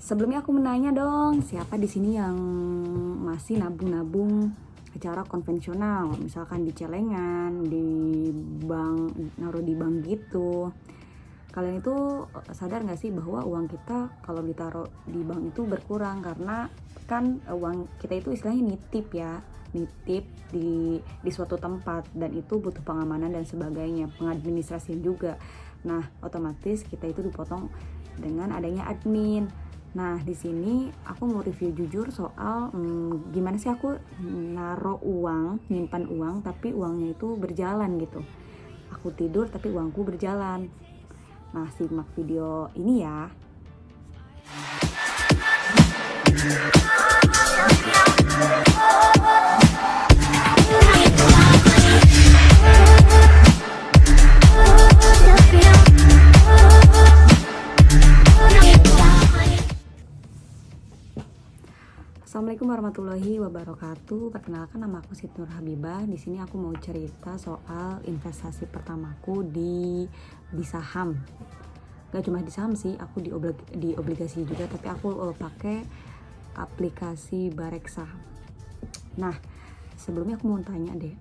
Sebelumnya aku menanya dong, siapa di sini yang masih nabung-nabung secara konvensional, misalkan di celengan, di bank, naruh di bank gitu. Kalian itu sadar nggak sih bahwa uang kita kalau ditaruh di bank itu berkurang karena kan uang kita itu istilahnya nitip ya, nitip di suatu tempat dan itu butuh pengamanan dan sebagainya, pengadministrasian juga. Nah, otomatis kita itu dipotong dengan adanya admin. Nah, di sini aku mau review jujur soal gimana sih aku naruh uang, nyimpan uang tapi uangnya itu berjalan gitu. Aku tidur tapi uangku berjalan. Nah, simak video ini ya. Assalamualaikum warahmatullahi wabarakatuh. Perkenalkan, nama aku Siti Nur Habibah. Di sini aku mau cerita soal investasi pertamaku di saham. Gak cuma di saham sih, aku di obligasi juga, tapi aku pakai aplikasi Bareksa. Nah, sebelumnya aku mau tanya deh,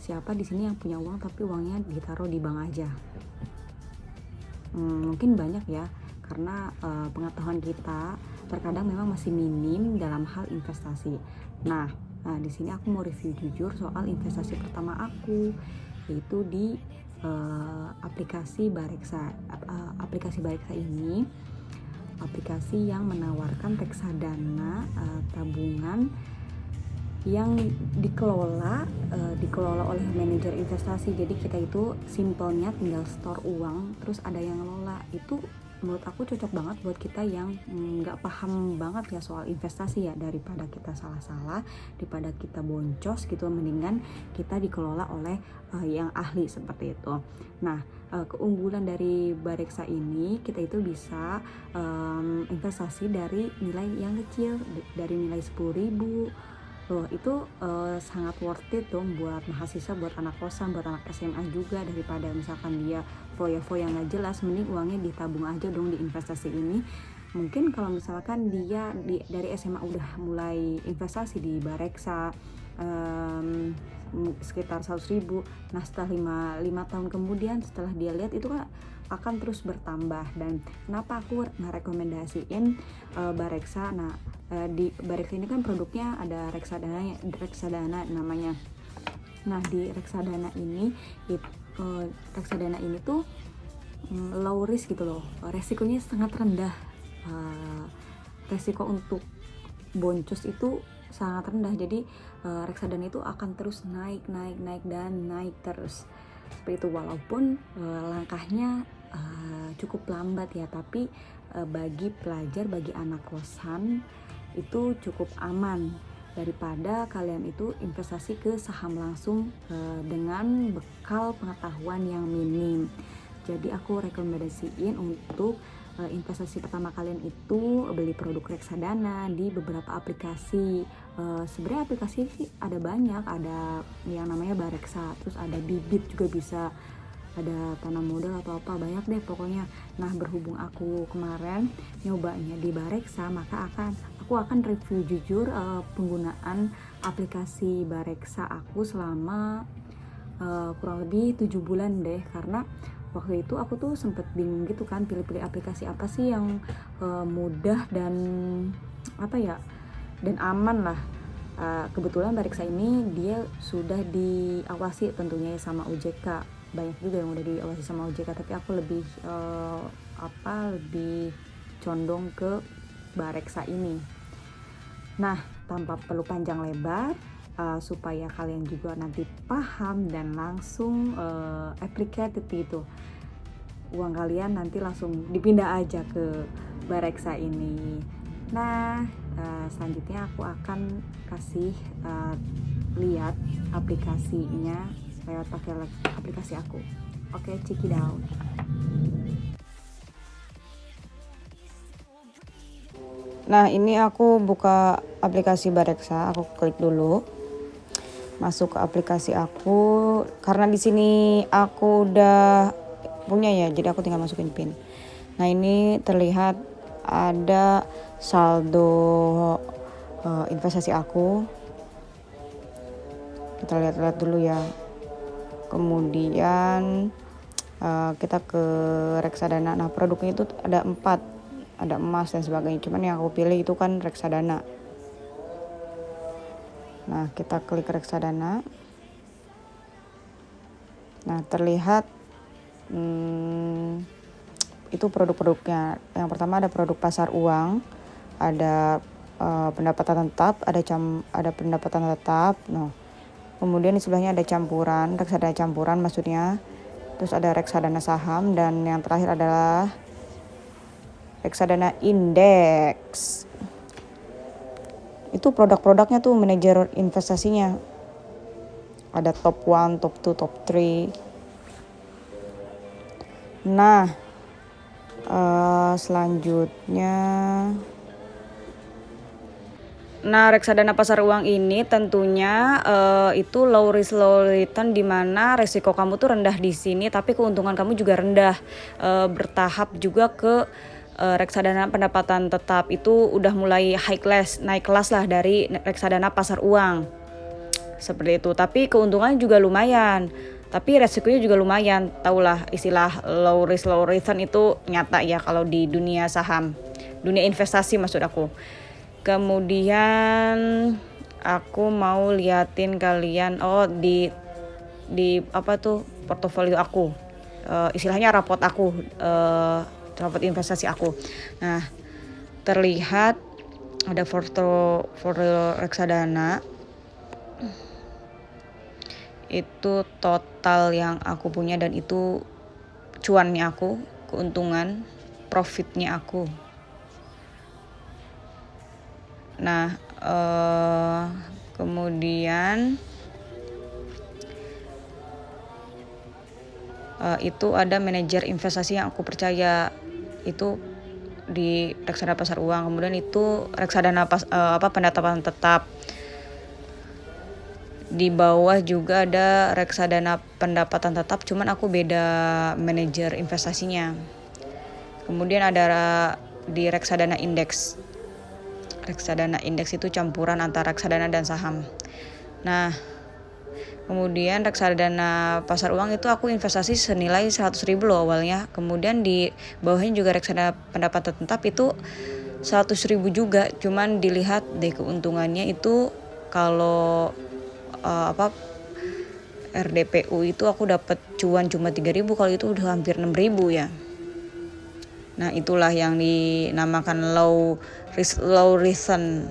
siapa di sini yang punya uang tapi uangnya ditaruh di bank aja? Mungkin banyak ya, karena pengetahuan kita terkadang memang masih minim dalam hal investasi. Nah, di sini aku mau review jujur soal investasi pertama aku, yaitu di aplikasi Bareksa. Aplikasi Bareksa ini aplikasi yang menawarkan reksadana tabungan yang dikelola oleh manajer investasi. Jadi kita itu simpelnya tinggal store uang, terus ada yang ngelola. Itu menurut aku cocok banget buat kita yang nggak paham banget ya soal investasi ya, daripada kita salah-salah, daripada kita boncos gitu, mendingan kita dikelola oleh yang ahli seperti itu. Nah, keunggulan dari Bareksa ini, kita itu bisa investasi dari nilai yang kecil, dari nilai 10.000. Loh, itu sangat worth it dong buat mahasiswa, buat anak kosan, buat anak SMA juga, daripada misalkan dia foya-foya nggak jelas, mending uangnya ditabung aja dong di investasi ini. Mungkin kalau misalkan dia dari SMA udah mulai investasi di Bareksa sekitar 100.000, nah setelah 5 tahun kemudian setelah dia lihat itu kan akan terus bertambah. Dan kenapa aku ngerekomendasiin Bareksa? Nah, di Bareksa ini kan produknya ada reksadana namanya. Nah, di reksadana ini tuh low risk gitu loh, resikonya sangat rendah. Resiko untuk boncos itu sangat rendah. Jadi reksadana itu akan terus naik terus seperti itu, walaupun langkahnya cukup lambat ya, tapi bagi pelajar, bagi anak kosan itu cukup aman daripada kalian itu investasi ke saham langsung dengan bekal pengetahuan yang minim. Jadi aku rekomendasiin untuk investasi pertama kalian itu beli produk reksadana di beberapa aplikasi. Sebenarnya aplikasi sih ada banyak, ada yang namanya Bareksa, terus ada Bibit juga bisa, ada tanam modal atau apa, banyak deh pokoknya. Nah, berhubung aku kemarin nyobanya di Bareksa, maka aku akan review jujur penggunaan aplikasi Bareksa aku selama kurang lebih 7 bulan deh. Karena waktu itu aku tuh sempet bingung gitu kan, pilih-pilih aplikasi apa sih yang mudah dan apa ya, dan aman lah. Kebetulan Bareksa ini dia sudah diawasi tentunya sama OJK. Banyak juga yang udah diawasi sama OJK, tapi aku lebih lebih condong ke Bareksa ini. Nah, tanpa perlu panjang lebar, supaya kalian juga nanti paham dan langsung applicated gitu, uang kalian nanti langsung dipindah aja ke Bareksa ini. Nah, selanjutnya aku akan kasih lihat aplikasinya lewat pakai aplikasi aku. Oke, check it out. Nah, ini aku buka aplikasi Bareksa, aku klik dulu. Masuk ke aplikasi aku, karena di sini aku udah punya ya, jadi aku tinggal masukin PIN. Nah, ini terlihat ada saldo investasi aku. Kita lihat-lihat dulu ya. Kemudian kita ke reksadana. Nah, produknya itu ada 4, ada emas dan sebagainya. Cuman yang aku pilih itu kan reksadana. Nah, kita klik reksadana. Nah, terlihat itu produk-produknya. Yang pertama ada produk pasar uang, ada pendapatan tetap, ada pendapatan tetap. Nah, kemudian di sebelahnya ada campuran, reksadana campuran maksudnya. Terus ada reksadana saham, dan yang terakhir adalah reksadana indeks. Itu produk-produknya tuh manajer investasinya. Ada top 1, top 2, top 3. Nah, selanjutnya, reksadana pasar uang ini tentunya itu low risk low return, di mana resiko kamu tuh rendah di sini tapi keuntungan kamu juga rendah. Bertahap juga ke reksadana pendapatan tetap, itu udah mulai naik kelas lah dari reksadana pasar uang. Seperti itu. Tapi keuntungannya juga lumayan. Tapi resikonya juga lumayan. Taulah istilah low risk low return itu nyata ya kalau di dunia saham, dunia investasi maksud aku. Kemudian aku mau liatin kalian di apa tuh portofolio aku. Istilahnya rapot aku, rapot investasi aku. Nah, terlihat ada portofolio reksadana. Itu total yang aku punya, dan itu cuannya aku, keuntungan, profitnya aku. Nah, kemudian itu ada manajer investasi yang aku percaya, itu di reksadana pasar uang. Kemudian itu reksadana pendapatan tetap. Di bawah juga ada reksadana pendapatan tetap, cuman aku beda manajer investasinya. Kemudian ada di reksadana indeks. Reksadana indeks itu campuran antara reksadana dan saham. Nah, kemudian reksadana pasar uang itu aku investasi senilai 100.000 loh awalnya. Kemudian di bawahnya juga reksadana pendapatan tetap itu 100.000 juga. Cuman dilihat deh keuntungannya itu, kalau RDPU itu aku dapat cuan cuma 3.000, kalau itu udah hampir 6.000 ya. Nah, itulah yang dinamakan low risk low return.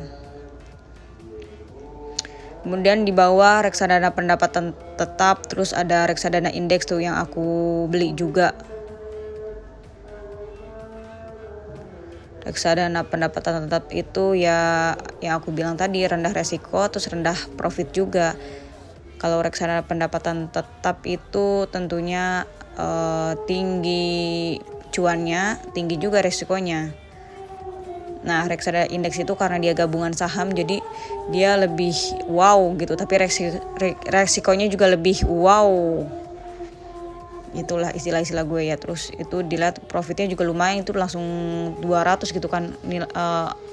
Kemudian di bawah reksadana pendapatan tetap, terus ada reksadana indeks tuh yang aku beli juga. Reksadana pendapatan tetap itu ya yang aku bilang tadi, rendah resiko terus rendah profit juga. Kalau reksadana pendapatan tetap itu tentunya tinggi cuannya, tinggi juga resikonya. Nah, reksadana indeks itu karena dia gabungan saham, jadi dia lebih wow gitu, tapi resikonya juga lebih wow. Itulah istilah-istilah gue ya. Terus itu dilihat profitnya juga lumayan, itu langsung 200 gitu kan.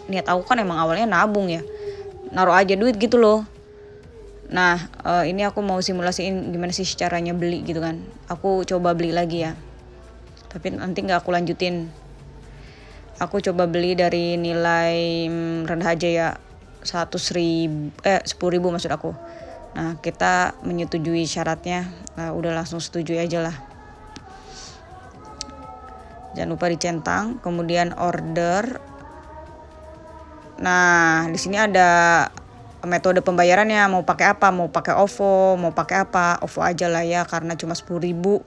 Niat aku kan emang awalnya nabung ya, naruh aja duit gitu loh. Nah, ini aku mau simulasiin gimana sih caranya beli gitu kan. Aku coba beli lagi ya, tapi nanti gak aku lanjutin. Aku coba beli dari nilai rendah aja ya, 10.000 maksud aku. Nah, kita menyetujui syaratnya. Nah, udah langsung setuju aja lah. Jangan lupa dicentang, kemudian order. Nah, di sini ada metode pembayarannya, mau pakai apa, mau pakai OVO, mau pakai apa. OVO aja lah ya, karena cuma 10.000.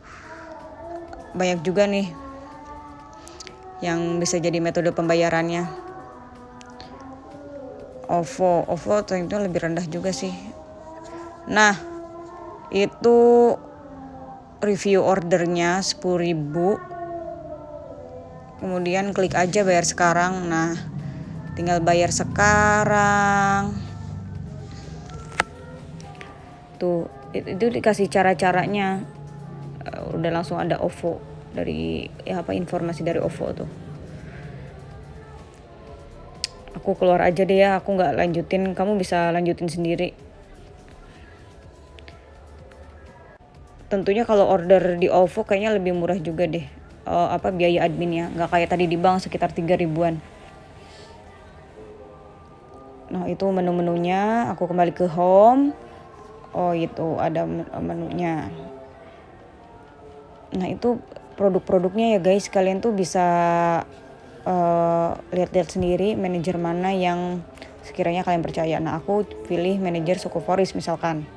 Banyak juga nih yang bisa jadi metode pembayarannya. OVO ternyata lebih rendah juga sih. Nah, itu review ordernya 10.000. Kemudian klik aja bayar sekarang. Nah, tinggal bayar sekarang. Tuh, itu dikasih cara-caranya. Udah langsung ada OVO dari informasi dari OVO tuh. Aku keluar aja deh ya, aku nggak lanjutin, kamu bisa lanjutin sendiri. Tentunya kalau order di OVO kayaknya lebih murah juga deh. Biaya adminnya nggak kayak tadi di bank sekitar 3 ribuan. Nah itu menu-menunya, aku kembali ke home. Oh itu ada menunya. Nah itu produk-produknya ya guys, kalian tuh bisa lihat-lihat sendiri manajer mana yang sekiranya kalian percaya. Nah aku pilih manajer Sukoforis misalkan.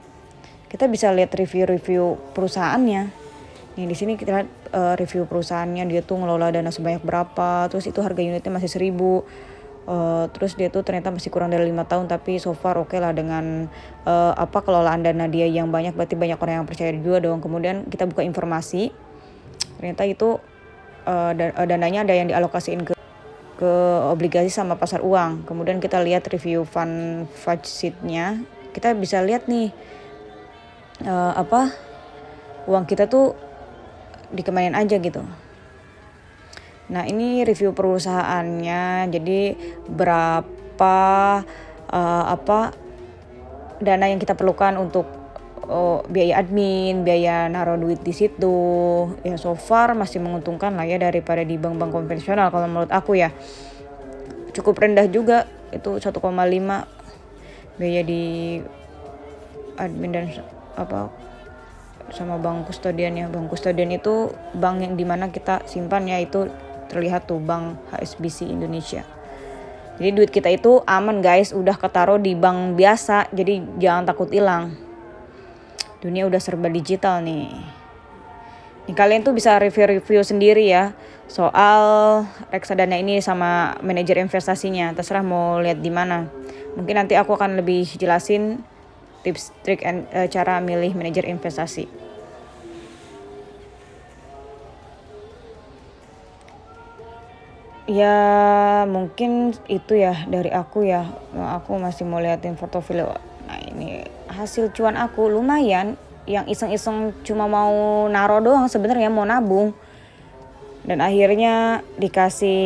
Kita bisa lihat review-review perusahaannya. Nih di sini kita lihat review perusahaannya, dia tuh ngelola dana sebanyak berapa, terus itu harga unitnya masih 1.000. Terus dia tuh ternyata masih kurang dari 5 tahun tapi so far oke lah dengan kelolaan dana dia yang banyak, berarti banyak orang yang percaya juga dong. Kemudian kita buka informasi, ternyata itu dananya ada yang dialokasiin ke obligasi sama pasar uang. Kemudian kita lihat review fund sheet-nya, kita bisa lihat nih uang kita tuh dikemanin aja gitu. Nah ini review perusahaannya, jadi berapa dana yang kita perlukan untuk biaya admin, biaya naruh duit di situ. Ya so far masih menguntungkan lah ya daripada di bank-bank konvensional kalau menurut aku ya. Cukup rendah juga, itu 1,5 biaya di admin dan sama bank kustodian ya. Bank kustodian itu bank yang dimana kita simpan ya, itu terlihat tuh bank HSBC Indonesia. Jadi duit kita itu aman guys, udah ketaruh di bank biasa, jadi jangan takut hilang. Dunia udah serba digital nih. Kalian tuh bisa review sendiri ya soal reksadana ini sama manajer investasinya. Terserah mau lihat di mana. Mungkin nanti aku akan lebih jelasin tips, trik, cara milih manajer investasi. Ya mungkin itu ya dari aku ya. Aku masih mau liatin portofolio. Nah ini hasil cuan aku lumayan. Yang iseng-iseng cuma mau naro doang sebenarnya, mau nabung. Dan akhirnya dikasih